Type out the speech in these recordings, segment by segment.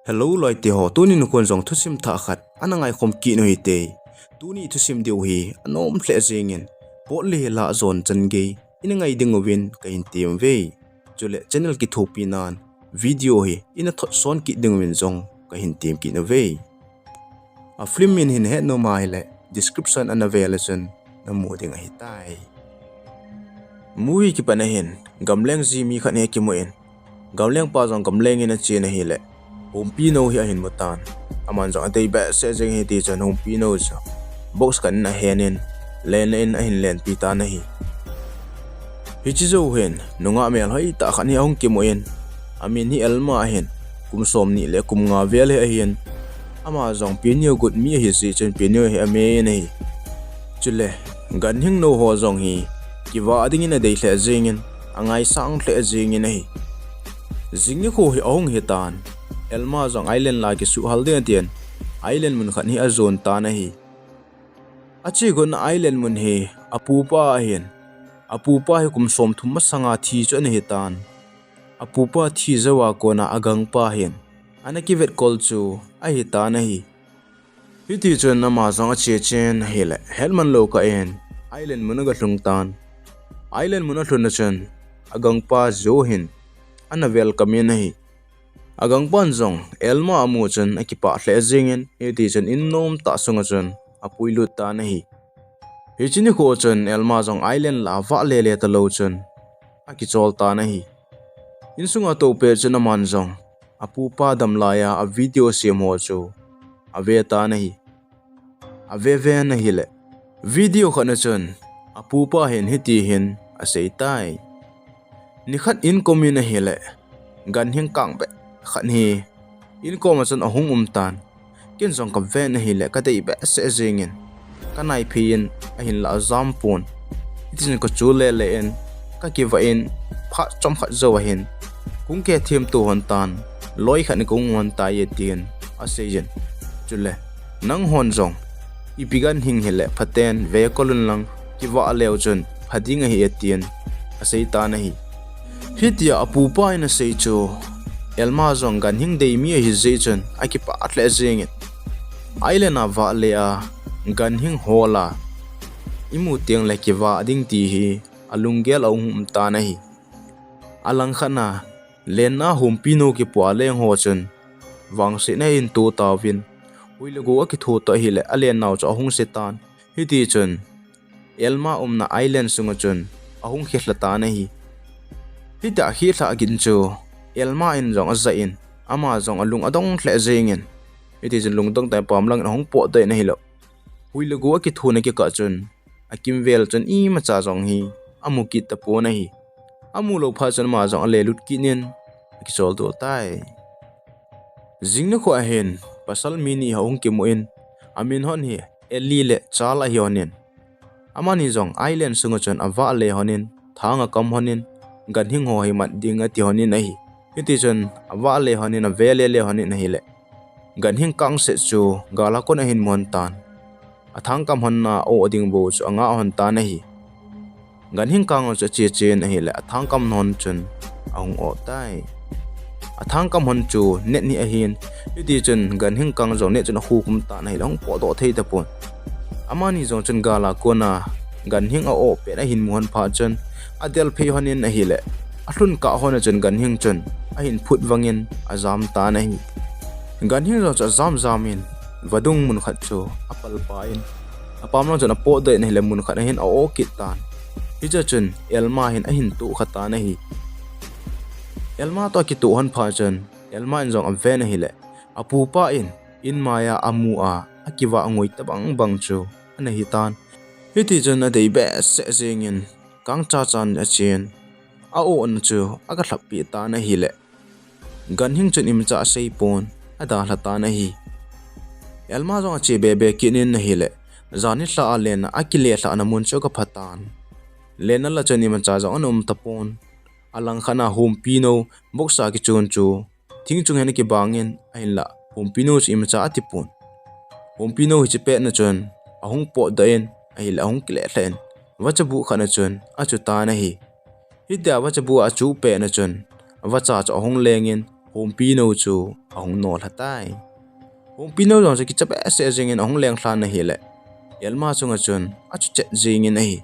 Hello loi te ho tunin kon jong thusim tha khat anangai khom ki no hi te tuni thusim deu hi anom hle jengin po le la zon chan ge inangai dingowin ka in tem ve chule channel ki thopi nan video hi ina thot son ki dingwin jong ka hin tem ki no ve a film min hin he no mai le description an available na mu ding hi tai movie ki panahin gamleng ji mi khan he ki mo en gamleng pa jong gamleng ina che na hi le Humpino hi ahin mutan aman jong atei ba se jeng hi ti chan humpino cha box kan na henin len in ahin len pita na hi chi zo hen nunga mel hoi ta khan hi ong ki mo en amin hi elma hen kum som ni le kum nga vel he ahin ama jong pinyo gut mi hi si chen pinyo hi ame nei chule Ganhing no ho jong hi ki wa ading in a dei hle jengin angai sang hle jengin nei jingni ko hi ong hi tan Elma jong island la ki su halde tian island mun khan hi a zone ta na hi achi gon island mun hi apupa hi kum som thum ma sanga thi cho ne hi tan apupa thi zawa ko na agang pa hen anaki vet kol chu a hi ta na hi ti chon na ma jong a che chen hi le helman lo ka en island mun ga hlung tan island mun a hlun na chen agang pa zo hin ana welcome na hi agang pan jong elma amu chen akipa hle jingen eti chen innom ta sunga chen apuilu ta na hi chini ko chen elma jong island la wa le le ta lo chen aki chol ta na hi insunga to pe chen man jong apu pa dam la ya a video sim ho chu ave ta na hi ave ve na hi le video khana chen apu pa hen hiti hin a sei tai ni khat in commune hi le Ganhing kang be khan hi in ko ma chan ahung tan kin jong ka ve na hi le ka dei ba se jengin kanai phin a hin la zam pon itin ko chu le le en ka ki va in pha chom kha zo hin kung ke thiam tu hon tan loi khan kung hon ta ye tin a se jen chule nang hon jong ipigan hing hele phaten ve kolun lang ki wa leo chun phading hi etien a sei ta na hi hitia apu pa ina sei chu Elma jong Ganhing dei mi hi zechen akipa atle jengin island ava le a Ganhing hola imu tiang le kiwa ding ti hi alungel ahum ta na hi alang khana lena humpino ki pwale ho chen wang se na in tu tawin uilago ki thu to hi le alen naw cha hung se tan hi ti chen Elma na island sunga chen ahung khela ta na hi hita hi tha gin chu Elma in jong a in ama jong alung adong hle jengin iti jin lung dong tai pam lang hong po de na hilo huilago ki thuna ki ka chun akim vel chun I ma cha jong hi amu ki ta po na hi amu lo pha chun ma jong ale lut ki nen ki sol do tai jingna ko ahen pasal mini hong ki mo in amin hon hi eli le chala hi honin amani jong island sunga chun awa le honin thanga kam honin Ganhing ho hi mat dinga ti honin nahi iti chen awa le honin a vele le honin nahi le Ganhing kang se chu gala ko na hin mon tan athang kam hon na o ding bo chu anga hon ta nahi Ganhing kang chu che che nahi le athang kam non chun ahung o tai athang kam hon chu net ni a hin iti chen Ganhing kang jo ne chen hu kum ta nahi long po do thei ta pon amani jo chen gala ko na Ganhing a o pe na hin mon pha chen adel phe honin a hi le ahlun ka hona chen Ganhing chen a hin phut wangin azam ta nahi Ganhing ro cha zam in vadung mun khat chu apal pa in apam long chen a po de nei le mun khat hin a o kit tan hi cha chen Elma hin a hin tu khata nahi Elma to ki tu hon pha chen Elma in jong a ve na hi le apu pa in maya amu a akiwa ngoi tabang bang chu ana hi tan hi ti chen a dei be se jengin kang cha chan a chen a o an chu aga thlap pi ta na hi le Ganhing chen im cha sei pon ada hla ta na hi Elma jong che be be kinin na hi le zani hla a len akile hla na mun chu ka phatan len la chen im cha jong anum tapon alang khana humpino boxa ki chon chu thing chung hen ki bangin ain la humpino im cha atipon humpino hi che pe na chen ahung po da en ai la hung kle hlen wachabu khana chen achu ta na hi hidya wachabu achu pe na chen wacha cha hong lengin home pino chu ahong nol hatai home pino jong se ki chape se jengin ahong leng thlan na hi le elma chunga chun achu che jengin hi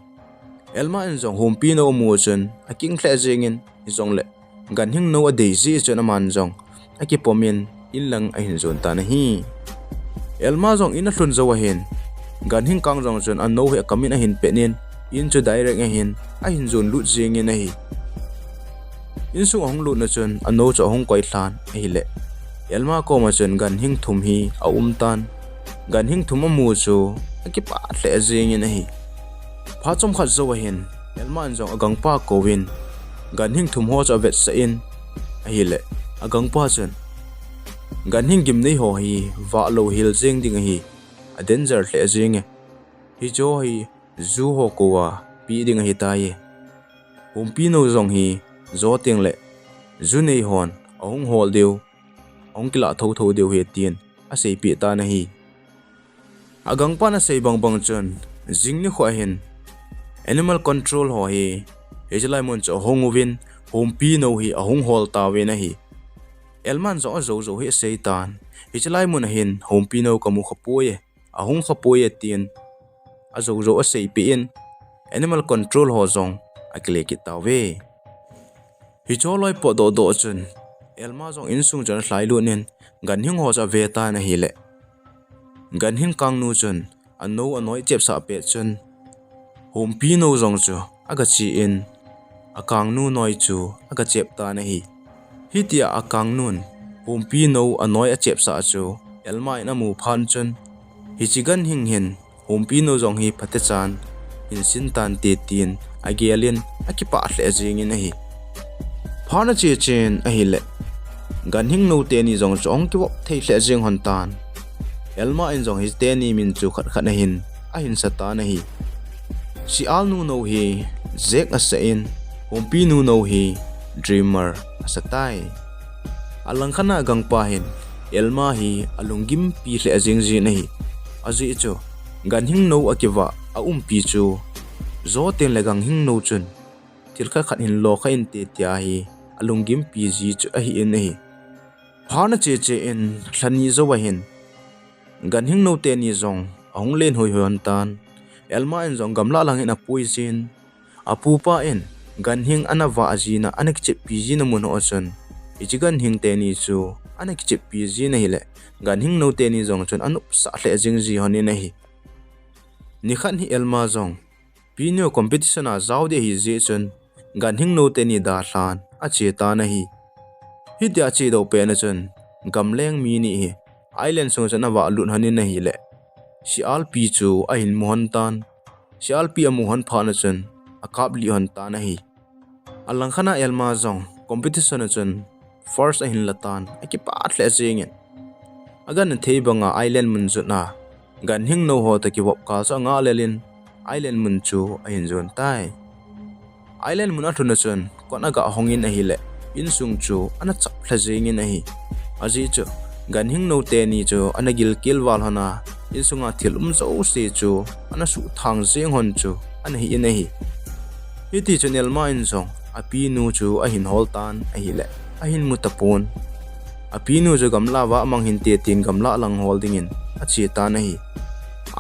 elma in jong home pino mu chun aking thle jengin hi jong le Ganhing no a daisy chun aman jong aki pomin inlang a hin zon ta na hi elma jong in a thlun zo a hin Ganhing kang jong chun an no he kamin a hin penin in chu direct a hin zon lut jengin a hi in sung ahong lut na chun an no cho ahong koi thlan a hi le elma ko ma chun Ganhing thum hi a tan Ganhing thum mu chu aki pa hle jengin a hi pha chom khat zo a hin elma an jong agang pa ko win Ganhing thum ho cha vet sa in a hi le agang pa chun Ganhing gim nei ho hi wa lo hil jeng ding hi a danger hle jeng hi jo hi zu ho ko wa pi ding hi ta ye hum pino jong hi zo teng le zu nei hon ahong hol deu ong kila tho tho deu he tien a sei pi ta na hi agang pa na sei bang bang chun jing ni khwa hin animal control ho hi ejlai mon cho hongwin home pino hi ahong hol ta we na hi elman zo zo hi seitan ejlai mon hin home pino kamu khapoye ahong khapoye tien a zo a sei pi in animal control ho zong akle ki ta we hi choloi po do chun elma zong in sung jan hlai lu nen Ganhing ho cha ve ta na hi le Ganhing kang nu chun ano anoi chep sa pe chun home pino zong chu aga chi in akang nu noi chu aga chep ta na hi hitia akang nun home pino anoi a chep sa chu elma ina mu phan chun hi chi Ganhing hin home pino zong hi phate chan in sin tan te tin agialin akipa hle jing in hi phana che chen a hi le Ganhing no te ni zong chong ki wop thei hle jing hon tan elma in zong hi te ni min chu khat khat na hin a hin sa ta na hi si al nu no hi zek a sa in home pino no hi dreamer asa tai alang khana gang pa hin elma hi alungim pi hle jing ji na hi aji chu Ganhing no akiwa a pi chu zo ten le Ganhing no chun til kha khat hin lo kha in te tia hi alungim pi ji chu a hi in hi phana che in thlani zo wa hin Ganhing no te ni zong ahong len hoi hon tan elma in zong gamla lang in a poison apu pa in Ganhing anawa ajina anek che pi ji na mun ho chun ichi Ganhing te ni chu anek che pi ji na hi le Ganhing no te ni zong chun anup sa hle jing ji hon in hi ni khan hi elma zong pino competition a zaw de hi je chun Ganhing no te ni da hlan a che ta na hi hi tia che do pe na chun gamleng mi ni hi island sung chana wa lut hanin na hi le si al pi chu a hin mohon tan si al pi a mohon pha na chun a kap li hon ta na hi alang khana elma zong competition chun first a hin latan a ki pa hle jeng agan thei banga island mun chu na Ganhing no ho ta ki wop ka sa nga lelin island mun chu a hin zon tai island mun a thuna chun kon aga hongin a hi le in sung chu ana chap hla jeng in a hi aji chu Ganhing no te ni chu anagil kilwal hana in sunga thilum zo se chu ana su thang jeng hon chu ana hi in a hi hiti channel ma in song api nu chu a hin hol tan a hi le a hin mutapon api nu chu gamla wa mang hin te tin gamla lang holding in a chi ta na hi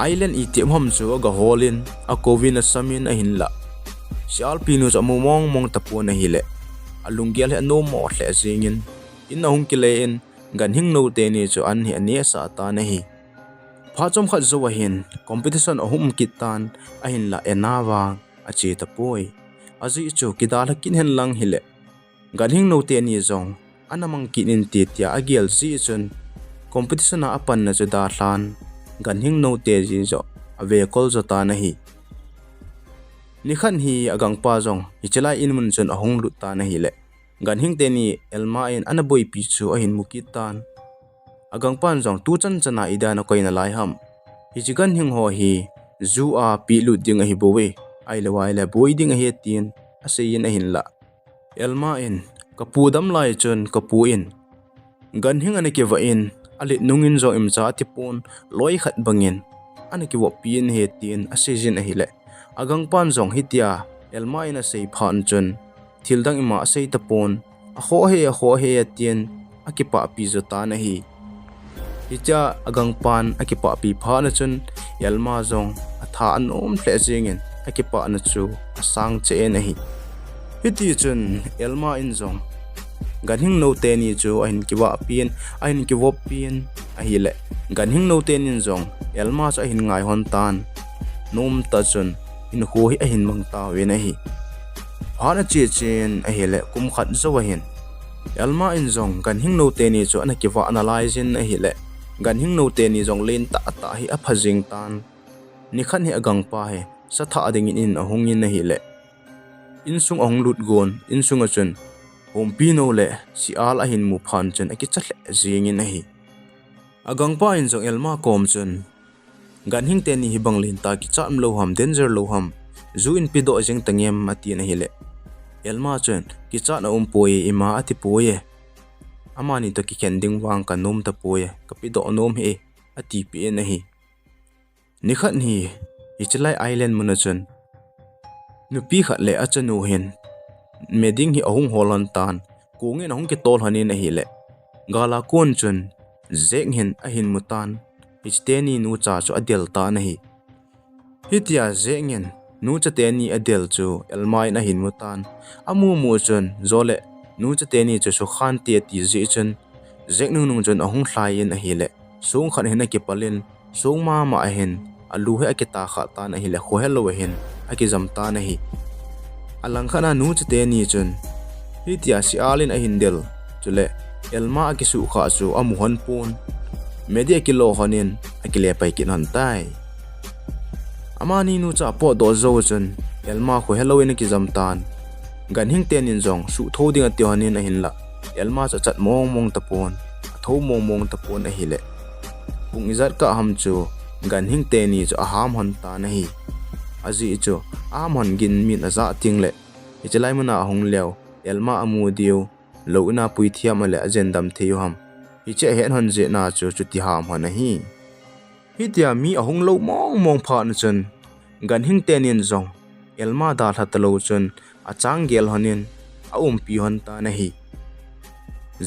island i te hom chu ga holin a kovin a samin a hin la sial pinu cha mo mong tapon a hi le alungial he no mo hle jingin in hung ki le in Ganhing no te ni chu an hi ane sa ta na hi pha chom khat zo hin competition ahum kitan a hin la enawa a che tapoi aji chu kidala kin hen lang hi le Ganhing no te ni zong anamang kinin te tia agial si chun competition a apan na chu da hlan Ganhing no te ji zo a vehicle zo ta na hi ni khan hi agang pa zong hi chala in mun chun ahong lut ta na hi le Ganhing te ni elma in anaboi pi chu a hin mukitan agang pan zong tu chan chana ida na koina lai ham hi chi Ganhing ho hi zu a pi lut ding a hi bowe ai le wai le boi ding a he tin a se in a hin la elma in kapu dam lai chun kapu in Ganhing ane ke va in ale nungin zo im cha ti pon loi khat bangin ane ke wo pin he tin a se jin a hi le agang pan zong hitia elma in a sei phan chun thildang ima sei tapon a ho he a tien a akipa pi zota na hi hicha agang pan akipa pi pha na chun elma zong atha anom hle jingin akipa na chu asang che na hi hiti chun elma in zong Ganhing no te ni chu ahin kiwa pian ahin kiwop pian ahile Ganhing no te nin zong elma cha ahin ngai hon tan nom ta chun in ho hi ahin mang ta we na hi hana che chen ahile kum khat zo hin elma in zong Ganhing no te ni chu ana kiwa analyze in ahile Ganhing no te ni zong len ta ta hi a phajing tan ni khan hi agang pa he sa tha ding in ahong in ahile in sung ahong lut gon in sung achun hompi no le si al ahin mu phan chen aki chle zingin a hi agang pa in zong elma kom chen Ganhing te ni hi banglin ta ki cham lo ham danger lo ham zu in pido jeng tangem mati na hi le elma chen ki cha na poi ima ati poi amani to ki kending wang ka nom ta poi ka pido nom he ati pi na hi ni khat ni hi chlai island mun chen nupi khat le achanu hen meding hi ahung holan tan kungin ahung ki tol hanin a hile gala kon chun zeng hin ahin mutan histeni nu cha chu adel ta na hi hitia zengin nu cha teni adel chu elmai na hin mutan amu mu chun zole nu cha teni chu su khan te ti zi chun zeng nu nung chun ahung hlai in a hile sung khan hin a ki palin sung ma ma hin alu he akita kha ta na hile kho hello hin aki zam ta na hi alang khana nu chate ni chun hitia si alin a hindel chule elma akisu kha chu amuhan pon media kilo honin akile pai kin han tai amani nu cha po do zo chun elma kho halloween ki zamtan Ganhing ten in zong su thoding ati hanin a hinla elma cha chat mong mong tapon tho mong mong tapon a hile pung izat ka ham chu Ganhing te ni chu aham han ta na hi azi chu amon gin min aza tingle ichelai muna hong leo elma amu dio lo na pui thiam ale ajendam theu ham iche hen hon je na chu chuti ham han hi hitia mi ahong lo mong mong pha na chen Ganhing tenin zong elma da that lo chen achang gel hanin a pi hon ta na hi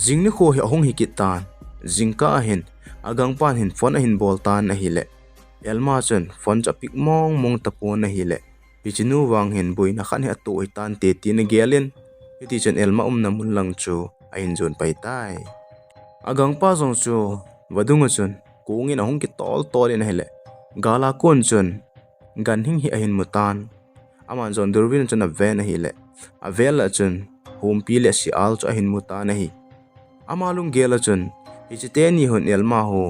jingni kho hi ahong hi kitan jingka hen agang pan hin phone hin bol tan na hi le elma chen phone chapik mong mong tapon na hi le pichinu wang hin boi na khan he to itan te tin gelin iti chen elma na mun lang chu a in zon pai tai agang pa zong chu wadung chun kungin ahong ki tol in hele gala kon chun Ganhing hi ahin mutan aman zon durwin chun a ven hi le a vel chun hompi le si al chu ahin mutan hi amalung gela chun ichite ni hon elma ho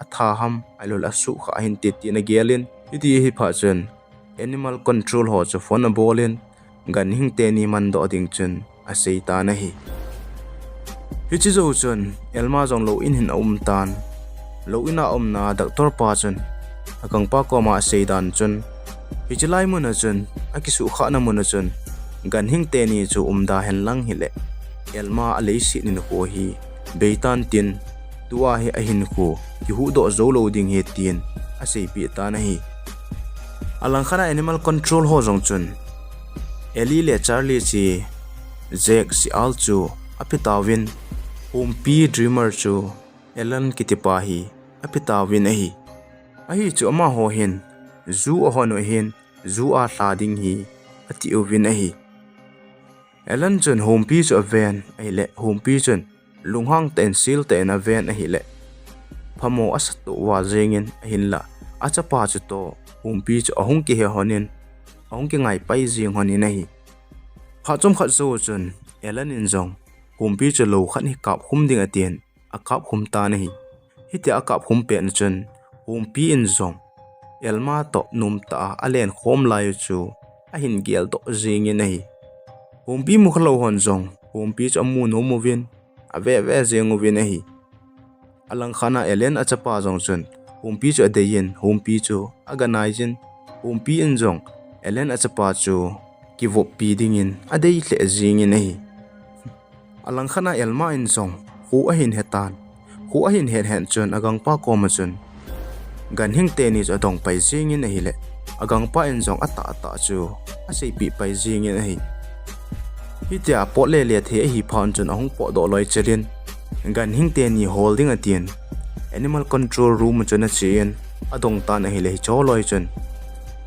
atha ham ailol asu kha hin te tin gelin iti hi pha chun animal control ho chu phone bolin Ganhing te ni man do ding chun a seita na hi hichi zo chun elma jong lo in hin tan lo ina na doctor pa chun akang pa ko ma seidan chun hichilai mun chun akisu kha na mun chun Ganhing te ni chu da hen lang hile elma alei si nin ko hi beitan tin tua hi ahin ko ki hu do zo lo ding he tin a sei pi ta na hi alang khana animal control ho jong chun eli le charlie chi Jack si al chu apitawin hompi dreamer chu elan kitipa hi apitawin hi ahi chu ama ho hin zu ahono hin zu a hlading hi ati ovin hi elan chun hompi chu aven aile hompi chun lunghang ten sil ten aven hi le phamo asatu wa jengin hinla achapa chu to hompi chu ahong ki he honin ahong ki ngai pai jing honin hi phachom khat zo chun elan in jong hompi chu lo khan hi kap hum ding atien akap hum ta hi hiti akap hum pe na chun hompi in zong elma to num ta alen khom lai chu ahin gel to jing hi hompi mu khlo hon zong hompi chu amu no movin ave jeng ovin hi alang khana elen achapa jong chun hompi chu adeyin hompi chu aganizin hompi in jong elen achapa chu ki vo pi ding in adei hle jing hi alang khana elma in zong hu ahin hetan hu ahin hen chun agang pa ko ma chun Ganhing te ni cho dong pai jing in hi le agang pa in jong ata chu a sei pi pai jing in hi hitia po le the hi phon chun ahong po do loi chelin Ganhing te ni holding atien animal control room chona chien adong tan a hi le choloi chon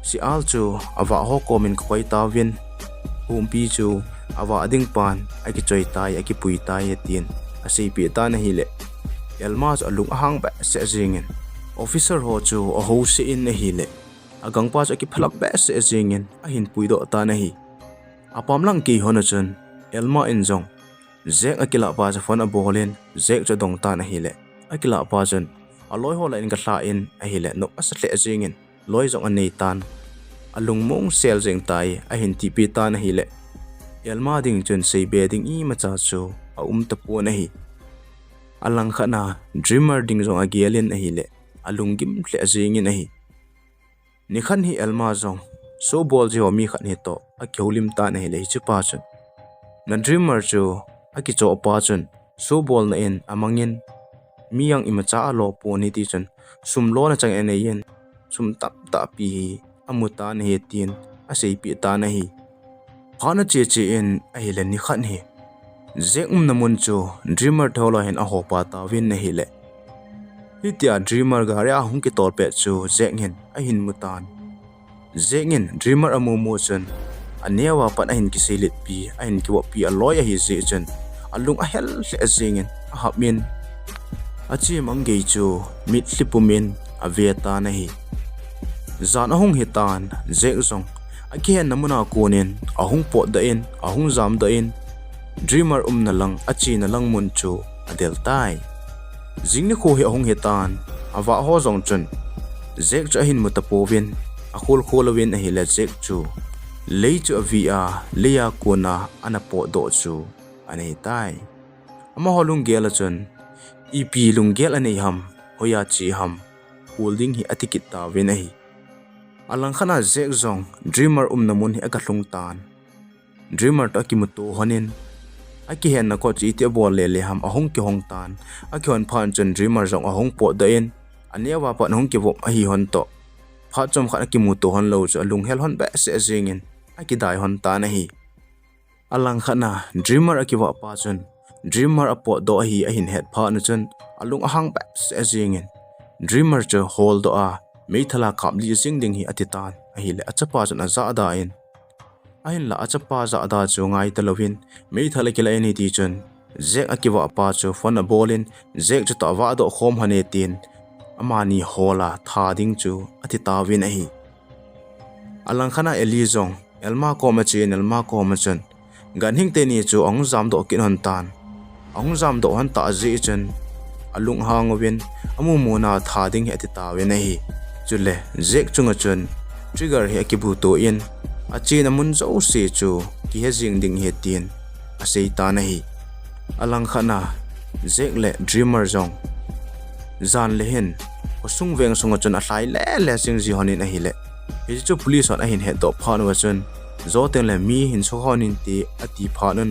si al chu awa ho komin khoi ta vin pi chu awa ading pan aki choi tai aki pui tai atien ase pi ta na hi le elmas alung ahang ba se jingin officer ho chu a ho se in na hi le agang pa aki phalak ba se jingin a hin pui do ta na hi apam lang ki hona chon elma in jong zek akila pa cha phone a bolin zek cha dong ta na hi le akila pa chon aloi ho la in ka thla in a hi le no asatle jingin loi jong anei tan alung mong sel jeng tai a hin ti pi ta na hi le elma ding chon sei be ding I ma cha chu a ta pu na hi alang khana dreamer ding jong agialin a hi le alung gim tle jingin a hi ni khan hi elma jong so bol je mi khan hi to a kyolim ta na hi le chu pa chon na dreamer chu aki cho pa chon so bol na in amangin miyang imacha alo po ni ti chon sum lo na chang ene yen sum tap ta pi amuta na he tin a sei pi ta na hi khana che che in a hi le ni khan hi zek na mun chu dreamer thola hen a ho pa ta win na hi le hitia dreamer ga ra hung ki tol pe chu zek hen a hin mutan zek hen dreamer amu mo chon anewa pan a hin ki selit pi a hin ki wa pi a loya hi ze chon alung a hel le zingen a hapmin achi manggei chu mit hlipumin a veta na hi zan ahung hitan zek zong akian namuna konin ahung pot da in ahung zam da in dreamer na lang achi na lang mun chu adel tai jingni kho hi ahung hitan awa ho zong chun zek cha hin mutapovin a khol kholawin a hi la zek chu lei chu avia leya kona ana po do chu anei tai ama holung gela chun ipi lunggel anei ham hoya chi ham holding hi atikit ta wen hi alang khana zek zong dreamer namun hi aga hlung tan dreamer ta kimuto honin aki hen na ko chi te bol le ham ahong ki hong tan aki hon phan chun dreamer zong ahong po da in anewa pa hong ki wop a hi hon to pha chom khana kimuto hon lo chu lung hel hon ba se jingin aki dai hon ta na hi alang khana dreamer aki wa pa chun dreamer apo do hi a hin het pha na chun alung ahang ba se jingin dreamer chu hold do a mei thala khap li jing ding hi atitan a hi le achapa chun a za da in a hin la achapa za da chu ngai talovin mei thala kila ni ti chun zek aki wa pa chu phone a bolin zek chu ta wa do khom hane tin amani hola tha ding chu atita win a hi alang khana eli zong elma ko ma chen elma ko ma chun Ganhing te ni chu ong zam do kin hon tan ong zam do han ta ji chen alung hang win amu mona tha ding he ti ta we nei chule zek chunga chun trigger he ki bu to in a chin amun zo se chu ki he jing ding he tin a sei ta nei alang khana zek le dreamer zong zan le hen osung veng sunga chun a hlai le sing ji honin a hi le hi chu police on a hin he do phan wa chun zo ten le mi hin so honin ti ati phanan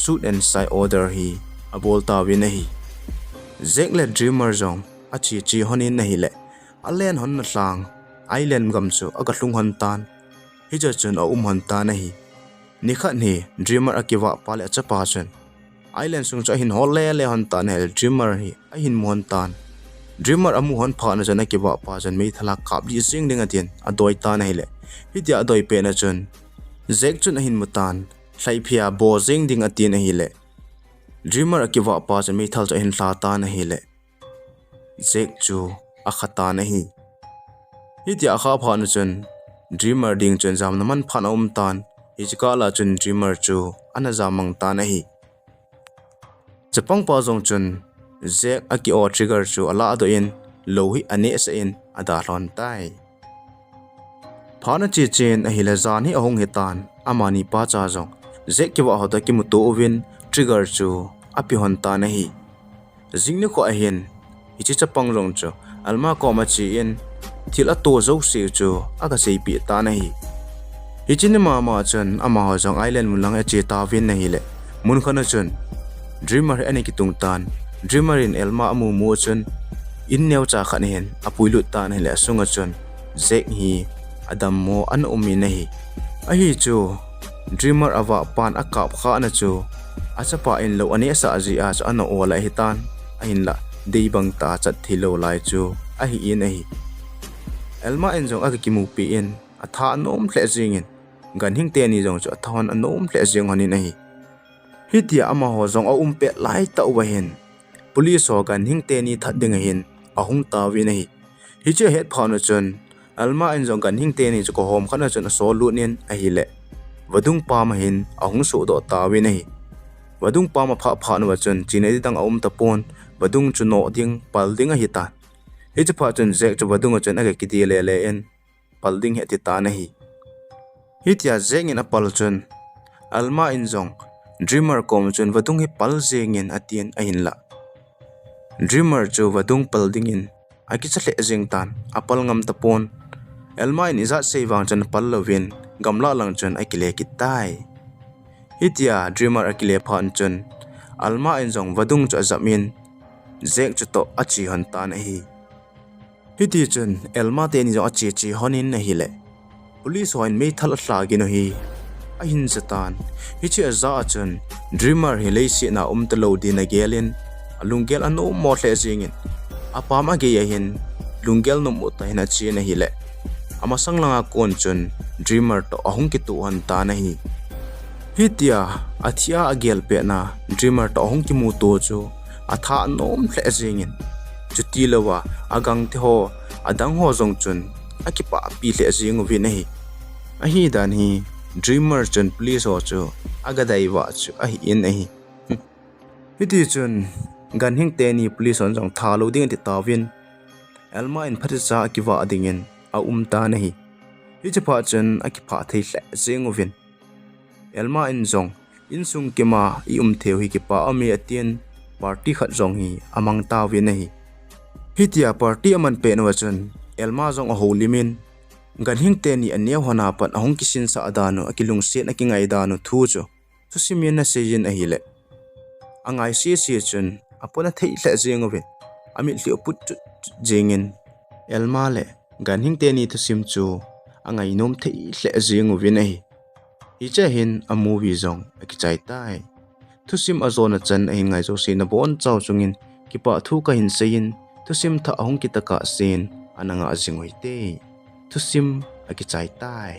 suit and side order hi abol ta wi nahi zek le dreamer zong achi chi honin nahi le alen hon na tlang island gam chu aga hlung hon tan hi cha chun a hon ta nahi ni kha ni dreamer akiwa pale chapa chun island sung cha hin hol le hon tan he dreamer hi a hin mon tan dreamer amu hon pha na jana kiwa pa jan mei thala khap li sing ding atien a doi ta nahi le hi dia doi pe na chun zek chun a hin mutan hlai phia bo jing ding atien a hi le dreamer akiwa pa jan mei thal cha hin hla ta na hi le zek chu a khata na hi hi dia kha pha na chun dreamer ding chun jam na man phan tan hi chika la chun dreamer chu ana jamang ta na hi chapang pa jong chun zek aki o trigger chu ala do in lo hi ane sa in ada hlon tai phana chi chen a hila zan hi ahong hetan amani pa cha jong zek ki wa hoda ki muto win trigger chu api hon ta na hi jingni ko a hen hi chi chapang jong chu alma ko ma chi in thila to zo se chu aga sei pi ta na hi hi chin ma ma chen ama ho jong island mulang a che ta win na hi le mun khana chun dreamer ane ki tung tan dreamer in elma amu mo chun in neu cha khan hen apuilu tan hele sunga chun zek hi adam mo an umi na hi a hi chu dreamer awa pan akap kha na chu achapa in lo ani sa ji a cha ano ola hitan a hin la dei bang ta chat thilo lai chu a hi in a hi elma en jong a ki mu pi in a tha nom hle jing in Ganhing te ni jong chu a thon anom hle jing hanin a hi hitia ama ho jong a pe lai ta wa hin police ho Ganhing te ni that ding a hin a hung ta wi na hi hi che het phano chun alma en jong Ganhing te ni chu ko hom khana chun so lu nin a hi le wadung pa ma hin a hung su do ta wi na hi wadung pa ma pha no chun chinai dang a ta pon wadung chu no ding pal ding a hi ta hi chu pha chun zek chu wadung chun a ki ti le le en pal ding he ti ta na hi hitia zeng in a pal chun alma in jong dreamer kom chun wadung hi pal zeng in atien a hin la dreamer chu wadung pal ding in a ki chle zeng tan apal ngam ta pon elma in iza seiwang chan pal lovin gamla lang chun a ki le ki tai hitia dreamer a ki le phan chun alma in jong wadung chu zamin zek chu to achi han tan hi hiti chun elma te ni jong achi chi honin na hi le police hoin me thal hla gi no hi a hin zatan hi che za chun dreamer hi le si na te lo di na gelin alungel anu mo hle jingin apama ge ya hin lungel no mo ta hina chi na hi le ama sanglanga kon chun dreamer to ahung ki tu han ta na hi hitia athia agel pe na dreamer to ahung ki mu to chu atha nom hle jingin chuti lawa agang te ho adang ho jong chun akipa pi hle jing wi na hi a hi dan hi dreamer chun police ho chu agadai wa chu a hi in a hi hiti chun Ganhing te ni police on jong tha lo ding ti tawin elma in phati cha ki wa dingin a ta na hi hi che pha chun a ki pha thei hle jing win elma in jong in sung ki ma i theu hi ki pa ami atien party khat jong hi amang ta wi na hi hitia party aman pe no chun elma jong a holimin Ganhing te ni ania hona pan ahong kisin sa adano akilung set na kingai dano thu chu simin na seyin a hi le angai si chun apona thei hle jeng win ami li put jengin elma le Ganhing te ni thusim chu angai nom thei hle jeng win a hi cha hin a movie jong aki chai tai thusim azona chan a ngai jo sin bon chaw chungin kipa thu ka hin sein thusim tha ahong kitaka sen ananga jingoi te thusim aki chai tai